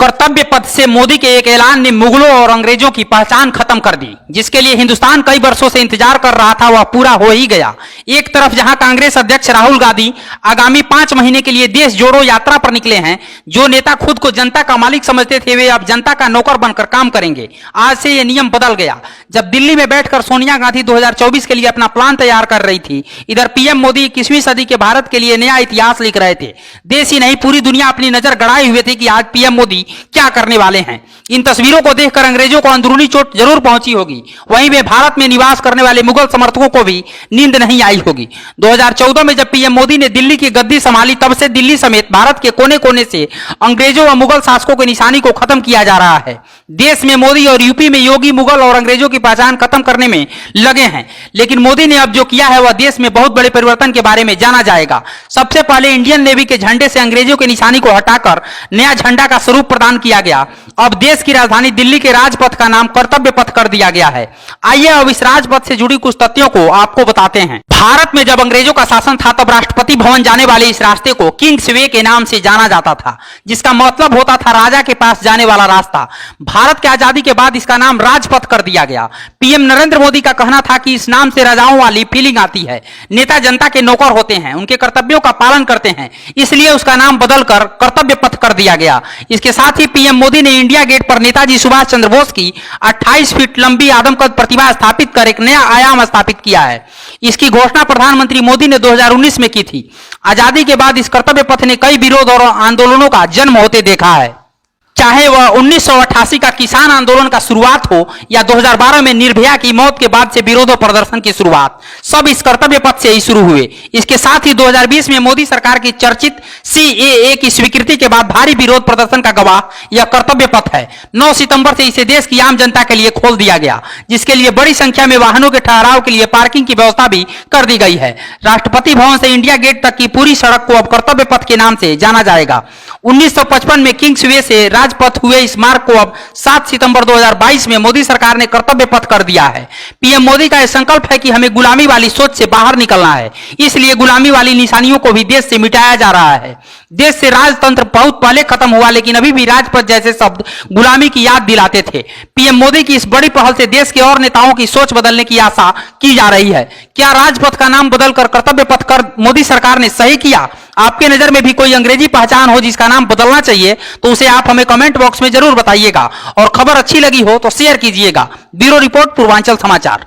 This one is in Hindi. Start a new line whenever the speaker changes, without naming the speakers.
कर्तव्य पथ से मोदी के एक ऐलान ने मुगलों और अंग्रेजों की पहचान खत्म कर दी, जिसके लिए हिंदुस्तान कई वर्षों से इंतजार कर रहा था वह पूरा हो ही गया। एक तरफ जहां कांग्रेस अध्यक्ष राहुल गांधी आगामी 5 महीने के लिए देश जोड़ो यात्रा पर निकले हैं, जो नेता खुद को जनता का मालिक समझते थे वे अब जनता का नौकर बनकर काम करेंगे। आज से यह नियम बदल गया। जब दिल्ली में बैठकर सोनिया गांधी 2024 के लिए अपना प्लान तैयार कर रही थी, इधर पीएम मोदी 21वीं सदी के भारत के लिए नया इतिहास लिख रहे थे। देश ही नहीं पूरी दुनिया अपनी नजर गड़ाए हुए थे कि आज पीएम मोदी क्या करने वाले हैं। इन तस्वीरों को देखकर अंग्रेजों को अंदरूनी चोट जरूर पहुंची होगी, वहीं वे भारत में निवास करने वाले मुगल समर्थकों को भी नींद नहीं आई होगी। 2014 में जब पीएम मोदी ने दिल्ली की गद्दी संभाली, तब से दिल्ली समेत भारत के कोने कोने से अंग्रेजों व मुगल शासकों की निशानी को खत्म किया जा रहा है। देश में मोदी और यूपी में योगी मुगल और अंग्रेजों की पहचान खत्म करने में लगे हैं, लेकिन मोदी ने अब जो किया है वह देश में बहुत बड़े परिवर्तन के बारे में जाना जाएगा। सबसे पहले इंडियन नेवी के झंडे से अंग्रेजों की निशानी को हटाकर नया झंडा का स्वरूप प्रदान किया गया। अब देश की राजधानी दिल्ली के राजपथ का नाम कर्तव्य पथ कर दिया गया है। आइए अब इस राजपथ से जुड़ी कुछ तथ्यों को आपको बताते हैं। भारत में जब अंग्रेजों का शासन था तब राष्ट्रपति भवन जाने वाले इस रास्ते को किंग्स वे के नाम से जाना जाता था, जिसका मतलब होता था राजा के पास जाने वाला रास्ता। भारत की आजादी के बाद इसका नाम राजपथ कर दिया गया। पीएम नरेंद्र मोदी का कहना था कि इस नाम से राजाओं वाली फीलिंग आती है। नेता जनता के नौकर होते हैं, उनके कर्तव्यों का पालन करते हैं, इसलिए उसका नाम बदलकर कर्तव्य पथ कर दिया गया। इसके साथ ही पीएम मोदी ने इंडिया गेट पर नेताजी सुभाष चंद्र बोस की 28 फीट लंबी आदमकद प्रतिमा स्थापित कर एक नया आयाम स्थापित किया है। इसकी घोषणा प्रधानमंत्री मोदी ने 2019 में की थी। आजादी के बाद इस कर्तव्य पथ ने कई विरोध और आंदोलनों का जन्म होते देखा है, चाहे वह 1988 का किसान आंदोलन का शुरुआत हो या 2012 में निर्भया की मौत के बाद से विरोध और प्रदर्शन की शुरुआत, सब इस कर्तव्य पथ से ही शुरू हुए। इसके साथ ही 2020 में मोदी सरकार की चर्चित CAA की स्वीकृति के बाद भारी विरोध प्रदर्शन का गवाह यह कर्तव्य पथ है। 9 सितंबर से इसे देश की आम जनता के लिए खोल दिया गया, जिसके लिए बड़ी संख्या में वाहनों के ठहराव के लिए पार्किंग की व्यवस्था भी कर दी गई है। राष्ट्रपति भवन से इंडिया गेट तक की पूरी सड़क को अब कर्तव्य पथ के नाम से जाना जाएगा। 1955 में किंग्स वे से राजपथ हुए इस मार्ग को अब 7 सितंबर 2022 में मोदी सरकार ने कर्तव्य पथ कर दिया है। पीएम मोदी का यह संकल्प है कि हमें गुलामी वाली सोच से बाहर निकलना है, इसलिए गुलामी वाली निशानियों को भी देश से मिटाया जा रहा है। देश से राजतंत्र बहुत पहले खत्म हुआ, लेकिन अभी भी राजपथ जैसे शब्द गुलामी की याद दिलाते थे। पीएम मोदी की इस बड़ी पहल से देश के और नेताओं की सोच बदलने की आशा की जा रही है। क्या राजपथ का नाम बदलकर कर्तव्य पथ कर मोदी सरकार ने सही किया? आपके नजर में भी कोई अंग्रेजी पहचान हो जिसका नाम बदलना चाहिए तो उसे आप हमें कमेंट बॉक्स में जरूर बताइएगा, और खबर अच्छी लगी हो तो शेयर कीजिएगा। ब्यूरो रिपोर्ट, पूर्वांचल समाचार।